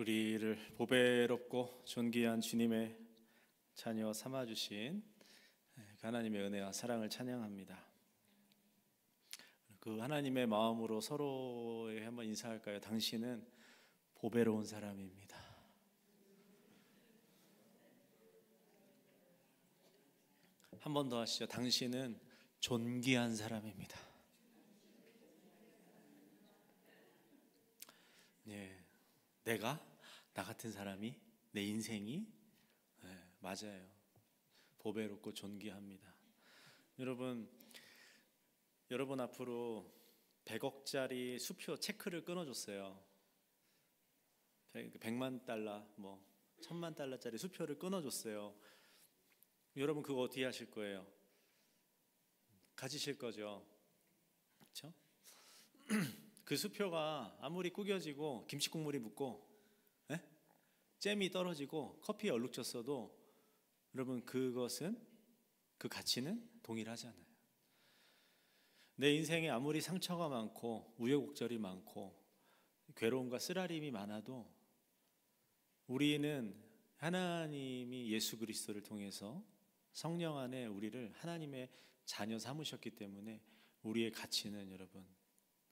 우리를 보배롭고 존귀한 주님의 자녀 삼아주신 하나님의 은혜와 사랑을 찬양합니다. 그 하나님의 마음으로 서로에게 한번 인사할까요? 당신은 보배로운 사람입니다. 한 번 더 하시죠. 당신은 존귀한 사람입니다. 나 같은 사람이, 내 인생이 맞아요. 보배롭고 존귀합니다. 여러분 앞으로 100억짜리 수표 체크를 끊어줬어요. 100만 달러, 1000만 달러짜리 수표를 끊어줬어요. 여러분 그거 어떻게 하실 거예요? 가지실 거죠? 그렇죠? 그 수표가 아무리 구겨지고 김치 국물이 묻고 잼이 떨어지고 커피에 얼룩졌어도 여러분 그 가치는 동일하잖아요. 내 인생에 아무리 상처가 많고 우여곡절이 많고 괴로움과 쓰라림이 많아도 우리는 하나님이 예수 그리스도를 통해서 성령 안에 우리를 하나님의 자녀 삼으셨기 때문에 우리의 가치는 여러분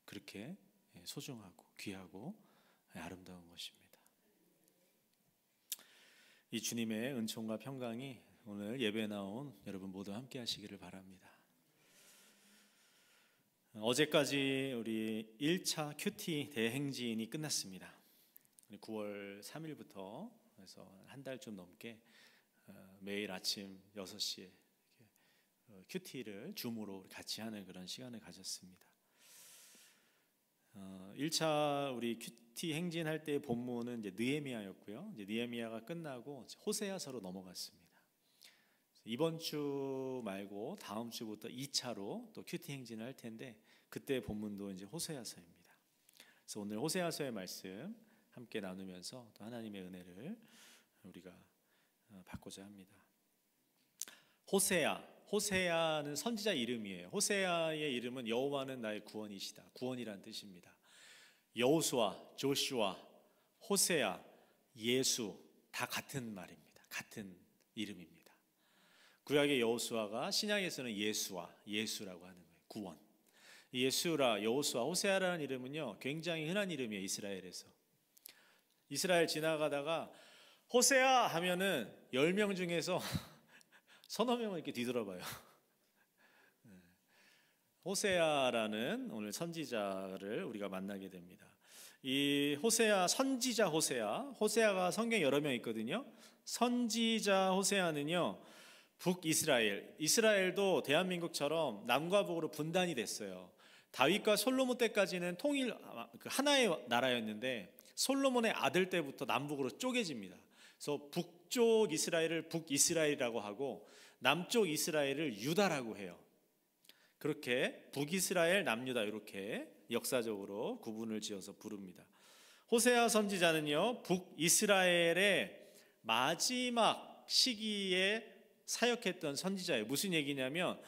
그렇게 소중하고 귀하고 아름다운 것입니다. 이 주님의 은총과 평강이 오늘 예배에 나온 여러분 모두 함께 하시기를 바랍니다. 어제까지 우리 1차 큐티 대행진이 끝났습니다. 9월 3일부터 그래서 한 달 좀 넘게 매일 아침 6시에 큐티를 줌으로 같이 하는 그런 시간을 가졌습니다. 1차 우리 큐티 행진할 때의 본문은 이제 느헤미야였고요. 이제 느헤미야가 끝나고 호세아서로 넘어갔습니다. 이번 주 말고 다음 주부터 2차로 또 큐티 행진을 할 텐데 그때 본문도 이제 호세아서입니다. 그래서 오늘 호세아서의 말씀 함께 나누면서 또 하나님의 은혜를 우리가 받고자 합니다. 호세아는 선지자 이름이에요. 호세아의 이름은 여호와는 나의 구원이시다. 구원이란 뜻입니다. 여호수아, 조슈아, 호세아, 예수 다 같은 말입니다. 같은 이름입니다. 구약의 여호수아가 신약에서는 예수라고 하는 거예요. 구원. 예수라, 여호수아, 호세아라는 이름은요 굉장히 흔한 이름이에요. 이스라엘에서. 이스라엘 지나가다가 호세아 하면은 10명 중에서 서너 명은 이렇게 뒤돌아봐요. 호세아라는 오늘 선지자를 우리가 만나게 됩니다. 이 호세아, 선지자 호세아가 성경에 여러 명 있거든요. 선지자 호세아는요 북이스라엘, 이스라엘도 대한민국처럼 남과 북으로 분단이 됐어요. 다윗과 솔로몬 때까지는 통일 하나의 나라였는데 솔로몬의 아들 때부터 남북으로 쪼개집니다. 그래서 북쪽 이스라엘을 북이스라엘이라고 하고 남쪽 이스라엘을 유다라고 해요. 그렇게 북이스라엘, 남유다 이렇게 역사적으로 구분을 지어서 부릅니다. 호세아 선지자는요 북이스라엘의 마지막 시기에 사역했던 선지자예요. 무슨 얘기냐면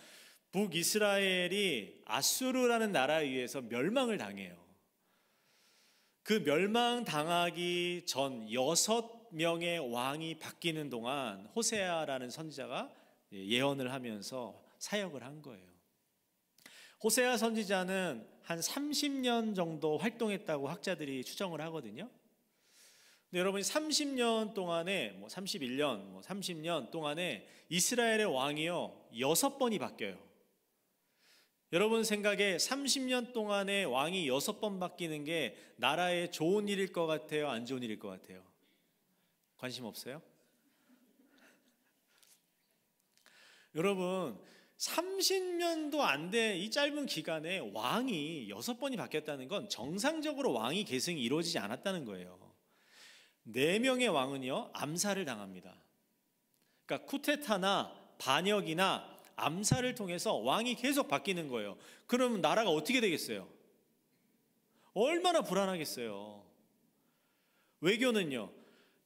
북이스라엘이 아수르라는 나라에 의해서 멸망을 당해요. 그 멸망당하기 전 6명의 왕이 바뀌는 동안 호세아라는 선지자가 예언을 하면서 사역을 한 거예요. 호세아 선지자는 한 30년 정도 활동했다고 학자들이 추정을 하거든요. 근데 여러분 30년 동안에 31년, 30년 동안에 이스라엘의 왕이요 6번이 바뀌어요. 여러분 생각에 30년 동안에 왕이 6번 바뀌는 게 나라에 좋은 일일 것 같아요? 안 좋은 일일 것 같아요? 관심 없어요? 여러분 30년도 안 돼 이 짧은 기간에 왕이 6번이 바뀌었다는 건 정상적으로 왕위 계승이 이루어지지 않았다는 거예요. 4명의 왕은요 암살을 당합니다. 그러니까 쿠데타나 반역이나 암살을 통해서 왕이 계속 바뀌는 거예요. 그러면 나라가 어떻게 되겠어요? 얼마나 불안하겠어요. 외교는요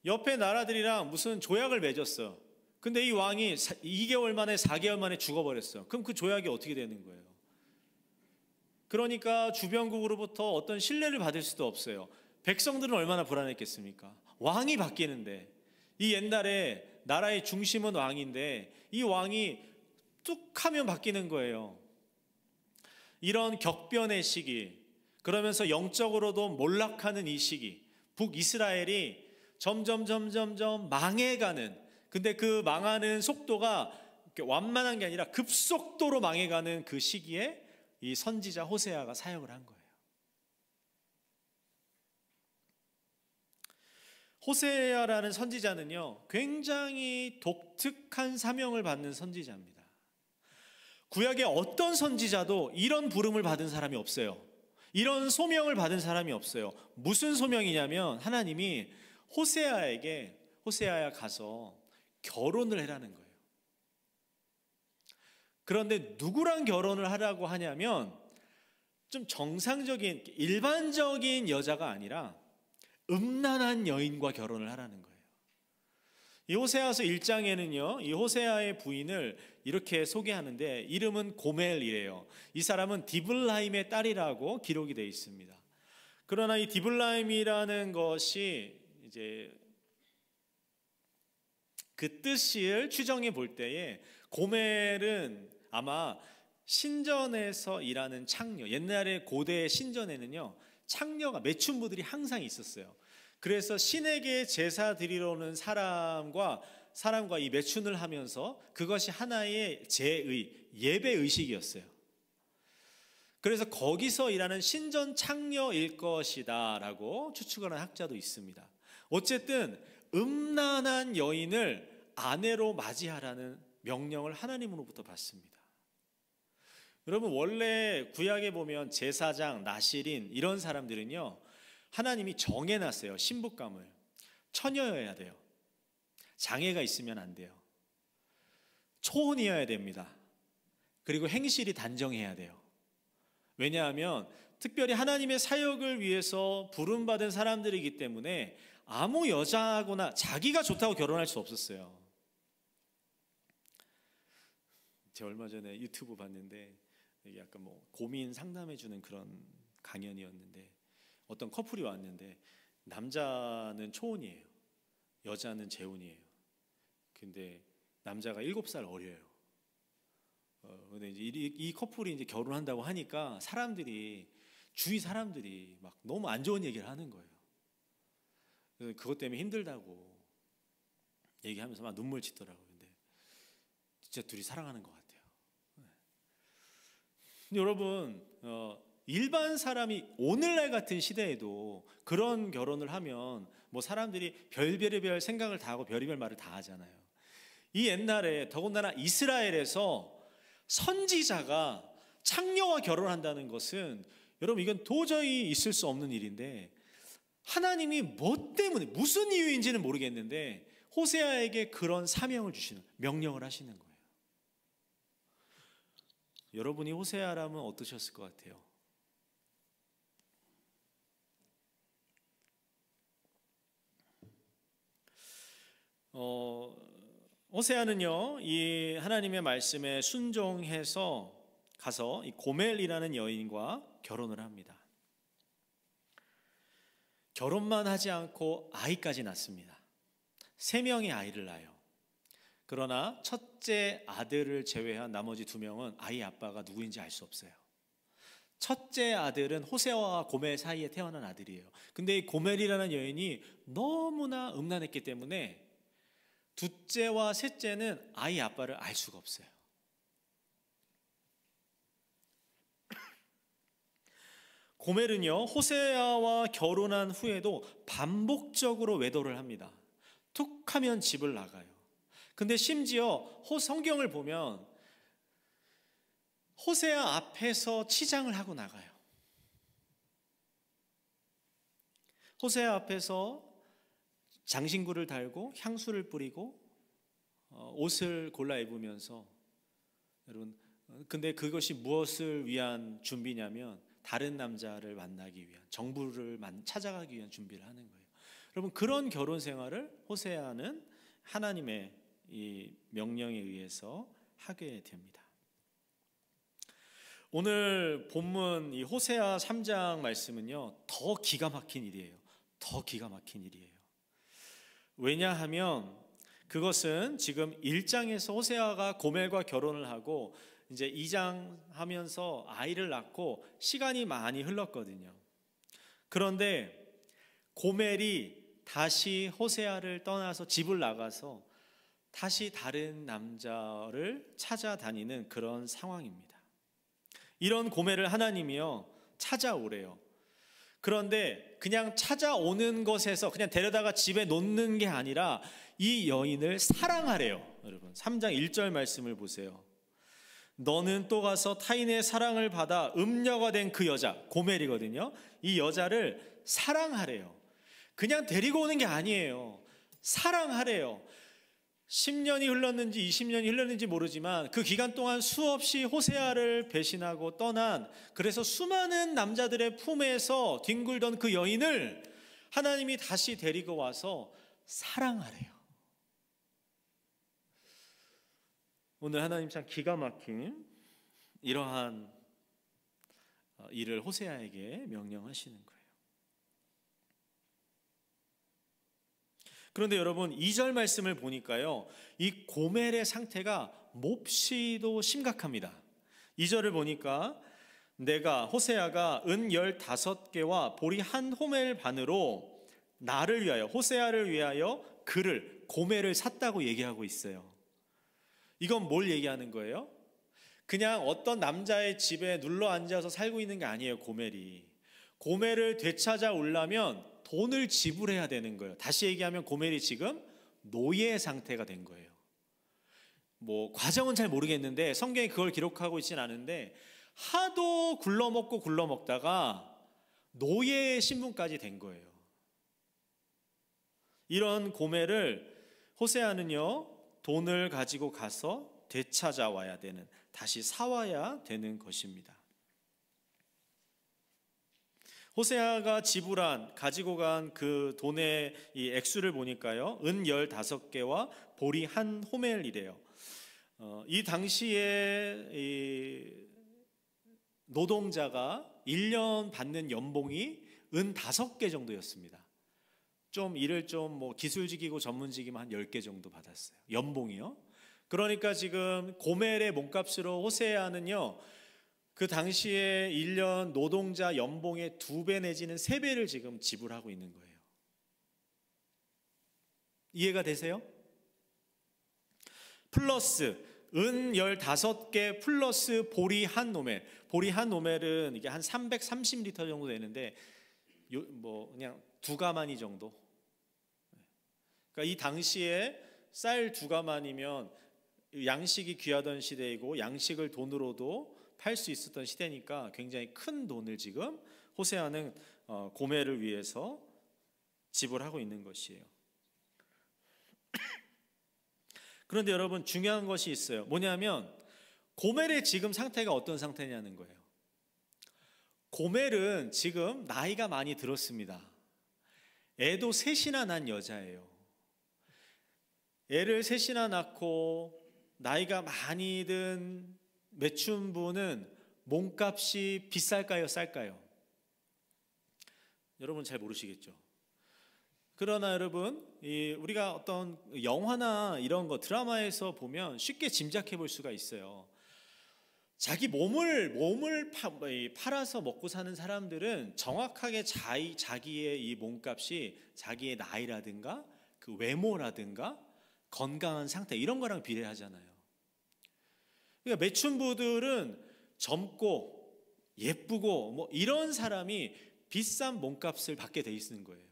옆에 나라들이랑 무슨 조약을 맺었어. 근데 이 왕이 2개월 만에 4개월 만에 죽어버렸어. 그럼 그 조약이 어떻게 되는 거예요? 그러니까 주변국으로부터 어떤 신뢰를 받을 수도 없어요. 백성들은 얼마나 불안했겠습니까? 왕이 바뀌는데, 이 옛날에 나라의 중심은 왕인데 이 왕이 뚝 하면 바뀌는 거예요. 이런 격변의 시기, 그러면서 영적으로도 몰락하는 이 시기, 북이스라엘이 점점 망해가는, 근데 그 망하는 속도가 완만한 게 아니라 급속도로 망해가는 그 시기에 이 선지자 호세아가 사역을 한 거예요. 호세아라는 선지자는요, 굉장히 독특한 사명을 받는 선지자입니다. 구약의 어떤 선지자도 이런 부름을 받은 사람이 없어요. 이런 소명을 받은 사람이 없어요. 무슨 소명이냐면 하나님이 호세아야 가서 결혼을 해라는 거예요. 그런데 누구랑 결혼을 하라고 하냐면 좀 정상적인 일반적인 여자가 아니라 음란한 여인과 결혼을 하라는 거예요. 이 호세아서 1장에는요, 이 호세아의 부인을 이렇게 소개하는데 이름은 고멜이래요. 이 사람은 디블라임의 딸이라고 기록이 되어 있습니다. 그러나 이 디블라임이라는 것이 이제 그 뜻을 추정해 볼 때에 고멜은 아마 신전에서 일하는 창녀, 옛날에 고대 신전에는요 창녀가 매춘부들이 항상 있었어요. 그래서 신에게 제사 드리러 오는 사람과 이 매춘을 하면서 그것이 하나의 예배 의식이었어요. 그래서 거기서 일하는 신전 창녀일 것이다 라고 추측하는 학자도 있습니다. 어쨌든 음란한 여인을 아내로 맞이하라는 명령을 하나님으로부터 받습니다. 여러분, 원래 구약에 보면 제사장, 나실인 이런 사람들은요 하나님이 정해놨어요. 신부감을 처녀여야 돼요. 장애가 있으면 안 돼요. 초혼이어야 됩니다. 그리고 행실이 단정해야 돼요. 왜냐하면 특별히 하나님의 사역을 위해서 부름받은 사람들이기 때문에 아무 여자하고나 자기가 좋다고 결혼할 수 없었어요. 제가 얼마 전에 유튜브 봤는데 이게 약간 고민 상담해주는 그런 강연이었는데 어떤 커플이 왔는데 남자는 초혼이에요. 여자는 재혼이에요. 근데 남자가 7살 어려요. 근데 이제 이 커플이 이제 결혼한다고 하니까 주위 사람들이 막 너무 안 좋은 얘기를 하는 거예요. 그래서 그것 때문에 힘들다고 얘기하면서 막 눈물 짓더라고요. 근데 진짜 둘이 사랑하는 것 같아요. 근데 여러분, 일반 사람이 오늘날 같은 시대에도 그런 결혼을 하면 사람들이 별별 생각을 다 하고 별의별 말을 다 하잖아요. 이 옛날에 더군다나 이스라엘에서 선지자가 창녀와 결혼한다는 것은 여러분 이건 도저히 있을 수 없는 일인데 하나님이 뭐 때문에 무슨 이유인지는 모르겠는데 호세아에게 그런 사명을 주시는, 명령을 하시는 거예요. 여러분이 호세아라면 어떠셨을 것 같아요? 호세아는요 이 하나님의 말씀에 순종해서 가서 이 고멜이라는 여인과 결혼을 합니다. 결혼만 하지 않고 아이까지 낳습니다. 3명의 아이를 낳아요. 그러나 첫째 아들을 제외한 나머지 2명은 아이 아빠가 누구인지 알 수 없어요. 첫째 아들은 호세아와 고멜 사이에 태어난 아들이에요. 근데 이 고멜이라는 여인이 너무나 음란했기 때문에 둘째와 셋째는 아이 아빠를 알 수가 없어요. 고멜은요 호세아와 결혼한 후에도 반복적으로 외도를 합니다. 툭 하면 집을 나가요. 근데 심지어 성경을 보면 호세아 앞에서 치장을 하고 나가요. 호세아 앞에서 장신구를 달고 향수를 뿌리고 옷을 골라 입으면서, 여러분, 근데 그것이 무엇을 위한 준비냐면 다른 남자를 만나기 위한, 정부를 찾아가기 위한 준비를 하는 거예요. 여러분, 그런 결혼 생활을 호세아는 하나님의 이 명령에 의해서 하게 됩니다. 오늘 본문 이 호세아 3장 말씀은요 더 기가 막힌 일이에요. 더 기가 막힌 일이에요. 왜냐하면 그것은 지금 1장에서 호세아가 고멜과 결혼을 하고 이제 2장 하면서 아이를 낳고 시간이 많이 흘렀거든요. 그런데 고멜이 다시 호세아를 떠나서 집을 나가서 다시 다른 남자를 찾아다니는 그런 상황입니다. 이런 고멜을 하나님이요 찾아오래요. 그런데 그냥 찾아오는 것에서 그냥 데려다가 집에 놓는 게 아니라 이 여인을 사랑하래요. 여러분 3장 1절 말씀을 보세요. 너는 또 가서 타인의 사랑을 받아 음녀가 된 그 여자, 고멜이거든요. 이 여자를 사랑하래요. 그냥 데리고 오는 게 아니에요. 사랑하래요. 10년이 흘렀는지 20년이 흘렀는지 모르지만 그 기간 동안 수없이 호세아를 배신하고 떠난, 그래서 수많은 남자들의 품에서 뒹굴던 그 여인을 하나님이 다시 데리고 와서 사랑하래요. 오늘 하나님 참 기가 막힌 이러한 일을 호세아에게 명령하시는 거예요. 그런데 여러분 2절 말씀을 보니까요, 이 고멜의 상태가 몹시도 심각합니다. 2절을 보니까 내가 호세아가 은 15개와 보리 한 호멜 반으로 나를 위하여, 호세아를 위하여 그를, 고멜을 샀다고 얘기하고 있어요. 이건 뭘 얘기하는 거예요? 그냥 어떤 남자의 집에 눌러 앉아서 살고 있는 게 아니에요. 고멜을 되찾아 오려면 돈을 지불해야 되는 거예요. 다시 얘기하면 고멜이 지금 노예 상태가 된 거예요. 뭐 과정은 잘 모르겠는데 성경에 그걸 기록하고 있진 않은데 하도 굴러먹다가 노예의 신분까지 된 거예요. 이런 고멜을 호세아는요 돈을 가지고 가서 되찾아와야 되는, 다시 사와야 되는 것입니다. 호세아가 가지고 간 그 돈의 이 액수를 보니까요, 은 15개와 보리 한 호멜이래요. 이 당시에 이 노동자가 1년 받는 연봉이 은 5개 정도였습니다. 좀 일을 좀 뭐 기술직이고 전문직이면 한 10개 정도 받았어요. 연봉이요. 그러니까 지금 고멜의 몸값으로 호세아는요, 그 당시에 1년 노동자 연봉의 2배 내지는 3배를 지금 지불하고 있는 거예요. 이해가 되세요? 플러스 은 15개 플러스 보리 한 호멜. 보리 한 호멜은 이게 한 330리터 정도 되는데 뭐 그냥 2가마니 정도. 그러니까 이 당시에 쌀 2가마니면 양식이 귀하던 시대이고 양식을 돈으로도 팔 수 있었던 시대니까 굉장히 큰 돈을 지금 호세아는 고멜을 위해서 지불하고 있는 것이에요. 그런데 여러분 중요한 것이 있어요. 뭐냐면 고멜의 지금 상태가 어떤 상태냐는 거예요. 고멜은 지금 나이가 많이 들었습니다. 애도 셋이나 난 여자예요. 애를 셋이나 낳고 나이가 많이 든 매춘부는 몸값이 비쌀까요, 쌀까요? 여러분 잘 모르시겠죠? 그러나 여러분, 우리가 어떤 영화나 이런 거 드라마에서 보면 쉽게 짐작해 볼 수가 있어요. 자기 몸을 팔아서 먹고 사는 사람들은 정확하게 자기의 이 몸값이 자기의 나이라든가 그 외모라든가 건강한 상태 이런 거랑 비례하잖아요. 그러니까 매춘부들은 젊고 예쁘고 뭐 이런 사람이 비싼 몸값을 받게 돼 있는 거예요.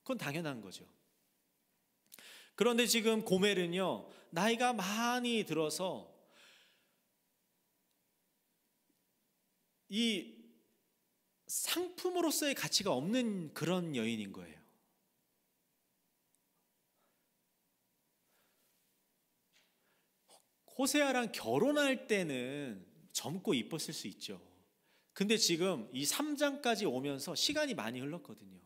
그건 당연한 거죠. 그런데 지금 고멜은요, 나이가 많이 들어서 이 상품으로서의 가치가 없는 그런 여인인 거예요. 호세아랑 결혼할 때는 젊고 이뻤을 수 있죠. 근데 지금 이 3장까지 오면서 시간이 많이 흘렀거든요.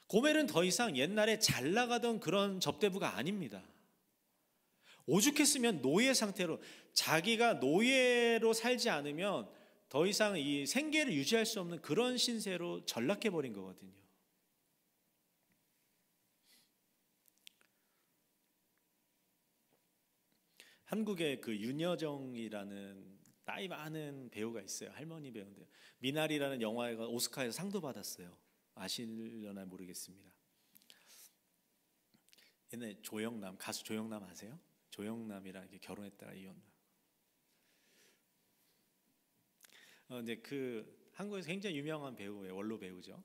고멜은 더 이상 옛날에 잘 나가던 그런 접대부가 아닙니다. 오죽했으면 노예 상태로, 자기가 노예로 살지 않으면 더 이상 이 생계를 유지할 수 없는 그런 신세로 전락해버린 거거든요. 한국에 그 윤여정이라는 나이 많은 배우가 있어요. 할머니 배우인데 미나리라는 영화가 오스카에서 상도 받았어요. 아시려나 모르겠습니다. 옛날에 조영남, 가수 조영남 아세요? 조영남이랑 이렇게 결혼했다가 이혼. 근데 그 한국에서 굉장히 유명한 배우예요. 원로 배우죠.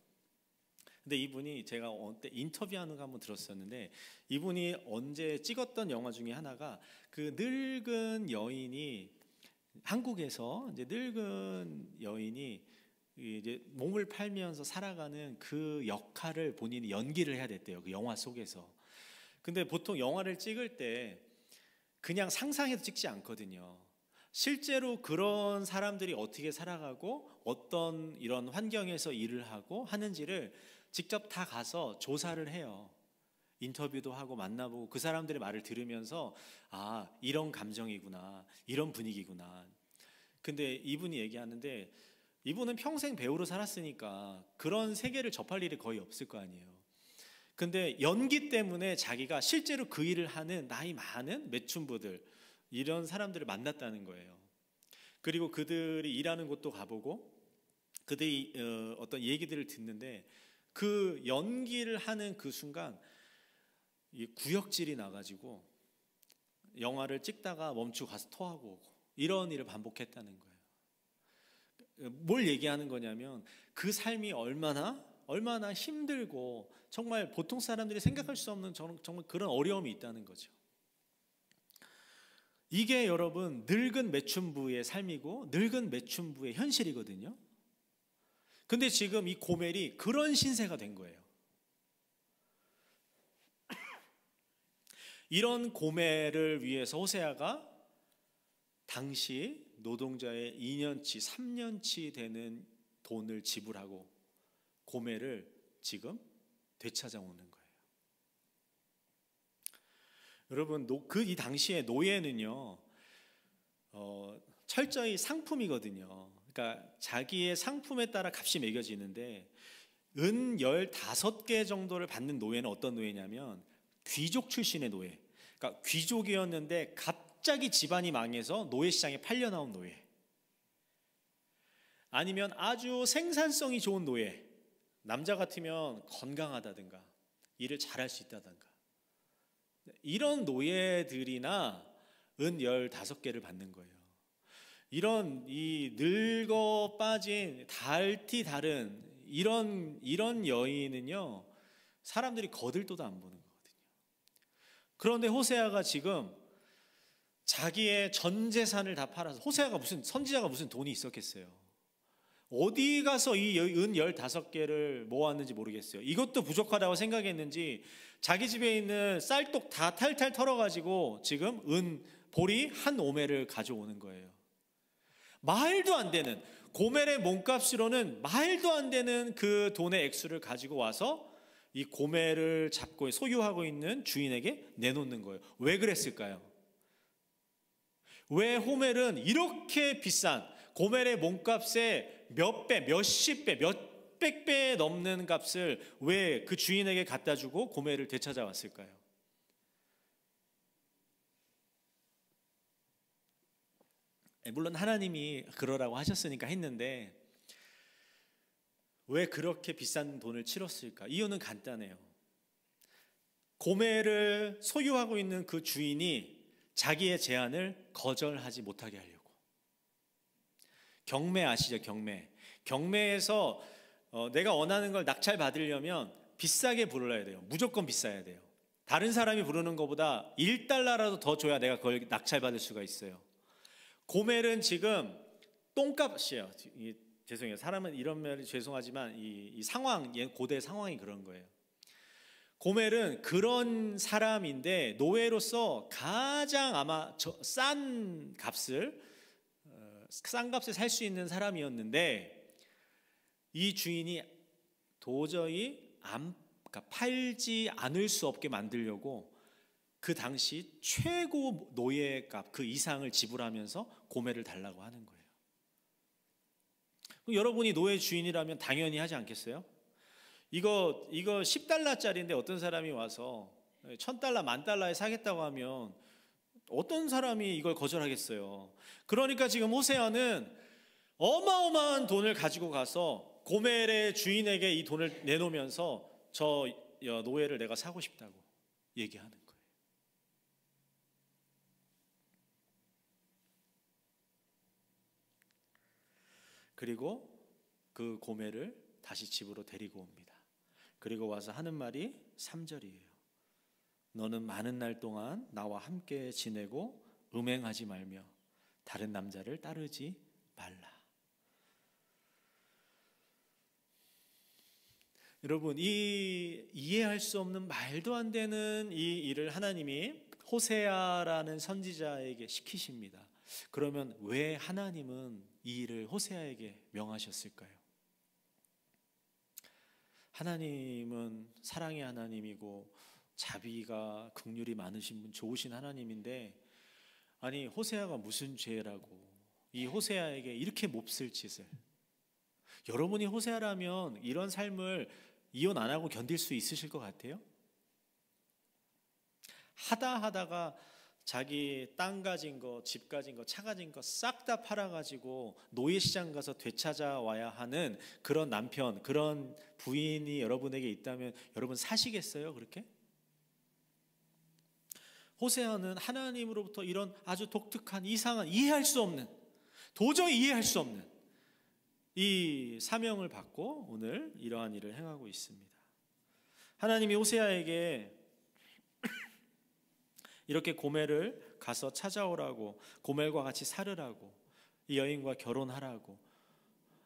근데 이분이 제가 인터뷰하는 거 한번 들었었는데, 이분이 언제 찍었던 영화 중에 하나가 그 늙은 여인이, 한국에서 이제 늙은 여인이 이제 몸을 팔면서 살아가는 그 역할을 본인이 연기를 해야 됐대요. 그 영화 속에서. 근데 보통 영화를 찍을 때 그냥 상상해서 찍지 않거든요. 실제로 그런 사람들이 어떻게 살아가고 어떤 이런 환경에서 일을 하고 하는지를 직접 다 가서 조사를 해요. 인터뷰도 하고 만나보고 그 사람들의 말을 들으면서 아, 이런 감정이구나, 이런 분위기구나. 근데 이분이 얘기하는데, 이분은 평생 배우로 살았으니까 그런 세계를 접할 일이 거의 없을 거 아니에요. 근데 연기 때문에 자기가 실제로 그 일을 하는 나이 많은 매춘부들, 이런 사람들을 만났다는 거예요. 그리고 그들이 일하는 곳도 가보고 그들이 어떤 얘기들을 듣는데, 그 연기를 하는 그 순간 이 구역질이 나가지고 영화를 찍다가 멈추고 가서 토하고 오고, 이런 일을 반복했다는 거예요. 뭘 얘기하는 거냐면 그 삶이 얼마나 힘들고 정말 보통 사람들이 생각할 수 없는 정말 그런 어려움이 있다는 거죠. 이게 여러분 늙은 매춘부의 삶이고 늙은 매춘부의 현실이거든요. 근데 지금 이 고멜이 그런 신세가 된 거예요. 이런 고멜을 위해서 호세아가 당시 노동자의 2년치, 3년치 되는 돈을 지불하고 고멜을 지금 되찾아오는 거예요. 여러분, 이 당시에 노예는요, 철저히 상품이거든요. 그러니까 자기의 상품에 따라 값이 매겨지는데, 은 15개 정도를 받는 노예는 어떤 노예냐면 귀족 출신의 노예. 그러니까 귀족이었는데 갑자기 집안이 망해서 노예 시장에 팔려 나온 노예. 아니면 아주 생산성이 좋은 노예. 남자 같으면 건강하다든가 일을 잘할 수 있다든가, 이런 노예들이나 은 15개를 받는 거예요. 이런 이 늙어 빠진 달티 다른 이런 여인은요, 사람들이 거들떠도 안 보는 거거든요. 그런데 호세아가 지금 자기의 전 재산을 다 팔아서, 호세아가 무슨 선지자가 무슨 돈이 있었겠어요. 어디 가서 이 은 15개를 모았는지 모르겠어요. 이것도 부족하다고 생각했는지 자기 집에 있는 쌀독 다 탈탈 털어가지고 지금 은 보리 한 오멜을 가져오는 거예요. 말도 안 되는, 고멜의 몸값으로는 말도 안 되는 그 돈의 액수를 가지고 와서 이 고멜을 잡고 소유하고 있는 주인에게 내놓는 거예요. 왜 그랬을까요? 왜 호멜은 이렇게 비싼, 고멜의 몸값의 몇 배, 몇십 배, 몇백 배 넘는 값을 왜 그 주인에게 갖다 주고 고멜을 되찾아왔을까요? 물론 하나님이 그러라고 하셨으니까 했는데, 왜 그렇게 비싼 돈을 치렀을까? 이유는 간단해요. 고멜을 소유하고 있는 그 주인이 자기의 제안을 거절하지 못하게 하려고. 경매 아시죠? 경매에서 내가 원하는 걸 낙찰 받으려면 비싸게 불러야 돼요. 무조건 비싸야 돼요. 다른 사람이 부르는 것보다 1달러라도 더 줘야 내가 그걸 낙찰 받을 수가 있어요. 고멜은 지금 똥값이에요. 죄송해요. 사람은 이런 말이 죄송하지만 이 상황, 고대 상황이 그런 거예요. 고멜은 그런 사람인데 노예로서 가장 아마 싼 값에 살 수 있는 사람이었는데, 이 주인이 도저히 그러니까 팔지 않을 수 없게 만들려고 그 당시 최고 노예값 그 이상을 지불하면서 고멜을 달라고 하는 거예요. 그럼 여러분이 노예 주인이라면 당연히 하지 않겠어요? 이거 10달러짜리인데 어떤 사람이 와서 1000달러, 10,000달러에 사겠다고 하면 어떤 사람이 이걸 거절하겠어요? 그러니까 지금 호세아는 어마어마한 돈을 가지고 가서 고멜의 주인에게 이 돈을 내놓으면서 저 노예를 내가 사고 싶다고 얘기하는 거예요. 그리고 그 고멜을 다시 집으로 데리고 옵니다. 그리고 와서 하는 말이 3절이에요. 너는 많은 날 동안 나와 함께 지내고 음행하지 말며 다른 남자를 따르지 말라. 여러분, 이 이해할 수 없는 말도 안 되는 이 일을 하나님이 호세아라는 선지자에게 시키십니다. 그러면 왜 하나님은 이 일을 호세아에게 명하셨을까요? 하나님은 사랑의 하나님이고 자비가 긍휼이 많으신 분, 좋으신 하나님인데, 아니 호세아가 무슨 죄라고 이 호세아에게 이렇게 몹쓸 짓을. 여러분이 호세아라면 이런 삶을 이혼 안 하고 견딜 수 있으실 것 같아요? 하다가 자기 땅 가진 거, 집 가진 거, 차 가진 거 싹 다 팔아가지고 노예시장 가서 되찾아와야 하는 그런 남편, 그런 부인이 여러분에게 있다면 여러분 사시겠어요? 그렇게? 호세아는 하나님으로부터 이런 아주 독특한, 이상한, 이해할 수 없는, 도저히 이해할 수 없는 이 사명을 받고 오늘 이러한 일을 행하고 있습니다. 하나님이 호세아에게 이렇게 고멜을 가서 찾아오라고, 고멜과 같이 살으라고, 이 여인과 결혼하라고,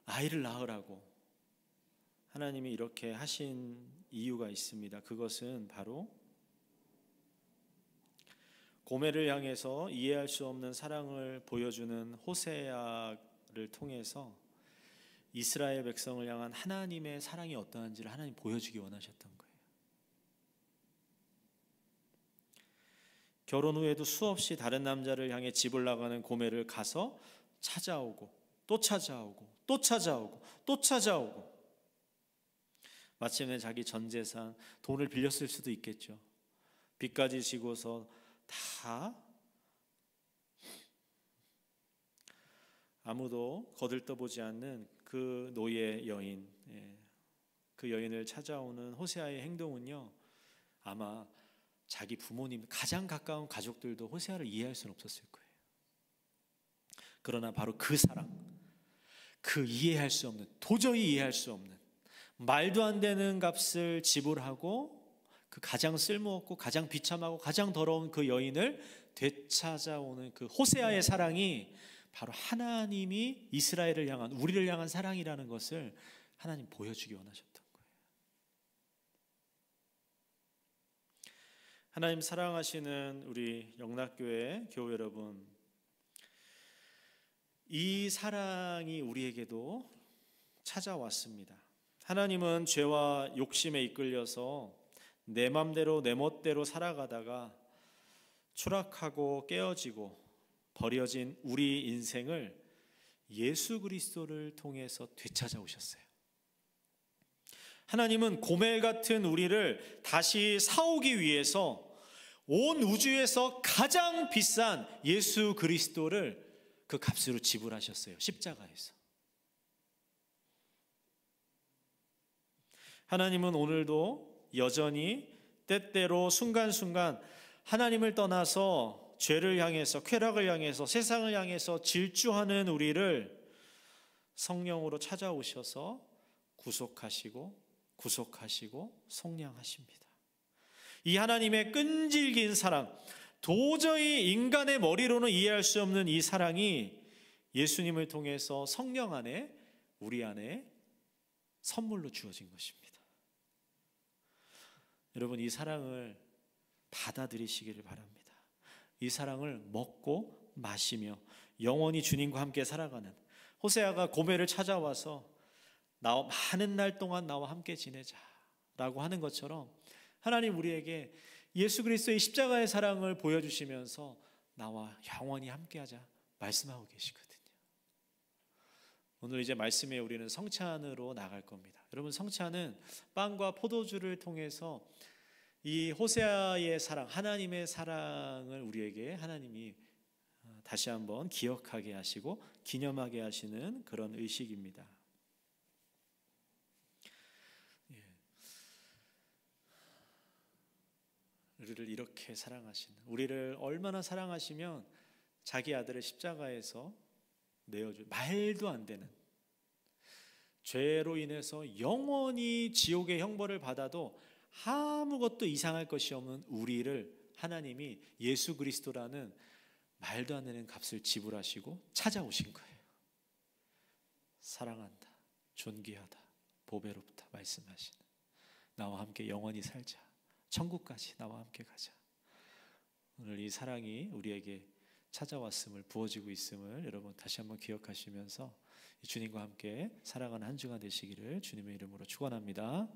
아이를 낳으라고 하나님이 이렇게 하신 이유가 있습니다. 그것은 바로 고멜을 향해서 이해할 수 없는 사랑을 보여주는 호세아를 통해서 이스라엘 백성을 향한 하나님의 사랑이 어떠한지를 하나님 보여주기 원하셨던 거예요. 결혼 후에도 수없이 다른 남자를 향해 집을 나가는 고멜을 가서 찾아오고 또 찾아오고 또 찾아오고 또 찾아오고, 마침내 자기 전 재산, 돈을 빌렸을 수도 있겠죠. 빚까지 지고서 다 아무도 거들떠보지 않는 그 노예 여인, 그 여인을 찾아오는 호세아의 행동은요, 아마 자기 부모님, 가장 가까운 가족들도 호세아를 이해할 수는 없었을 거예요. 그러나 바로 그 사랑, 그 이해할 수 없는, 도저히 이해할 수 없는, 말도 안 되는 값을 지불하고 그 가장 쓸모없고 가장 비참하고 가장 더러운 그 여인을 되찾아오는 그 호세아의 사랑이 바로 하나님이 이스라엘을 향한, 우리를 향한 사랑이라는 것을 하나님 보여주기 원하셨던 거예요. 하나님 사랑하시는 우리 영락교회 교회 여러분, 이 사랑이 우리에게도 찾아왔습니다. 하나님은 죄와 욕심에 이끌려서 내 맘대로 내 멋대로 살아가다가 추락하고 깨어지고 버려진 우리 인생을 예수 그리스도를 통해서 되찾아오셨어요. 하나님은 고멜 같은 우리를 다시 사오기 위해서 온 우주에서 가장 비싼 예수 그리스도를 그 값으로 지불하셨어요. 십자가에서. 하나님은 오늘도 여전히 때때로 순간순간 하나님을 떠나서 죄를 향해서, 쾌락을 향해서, 세상을 향해서 질주하는 우리를 성령으로 찾아오셔서 구속하시고 속량하십니다. 이 하나님의 끈질긴 사랑, 도저히 인간의 머리로는 이해할 수 없는 이 사랑이 예수님을 통해서 성령 안에, 우리 안에 선물로 주어진 것입니다. 여러분, 이 사랑을 받아들이시기를 바랍니다. 이 사랑을 먹고 마시며 영원히 주님과 함께 살아가는, 호세아가 고멜을 찾아와서 많은 날 동안 나와 함께 지내자라고 하는 것처럼 하나님 우리에게 예수 그리스도의 십자가의 사랑을 보여주시면서 나와 영원히 함께하자 말씀하고 계시거든요. 오늘 이제 말씀에 우리는 성찬으로 나갈 겁니다. 여러분, 성찬은 빵과 포도주를 통해서 이 호세아의 사랑, 하나님의 사랑을 우리에게 하나님이 다시 한번 기억하게 하시고 기념하게 하시는 그런 의식입니다. 우리를 이렇게 사랑하시는, 우리를 얼마나 사랑하시면 자기 아들을 십자가에서 내어줘, 말도 안 되는 죄로 인해서 영원히 지옥의 형벌을 받아도 아무것도 이상할 것이 없는 우리를 하나님이 예수 그리스도라는 말도 안 되는 값을 지불하시고 찾아오신 거예요. 사랑한다, 존귀하다, 보배롭다 말씀하시는, 나와 함께 영원히 살자, 천국까지 나와 함께 가자. 오늘 이 사랑이 우리에게 찾아왔음을, 부어지고 있음을 여러분 다시 한번 기억하시면서 주님과 함께 살아가는 한 주간 되시기를 주님의 이름으로 축원합니다.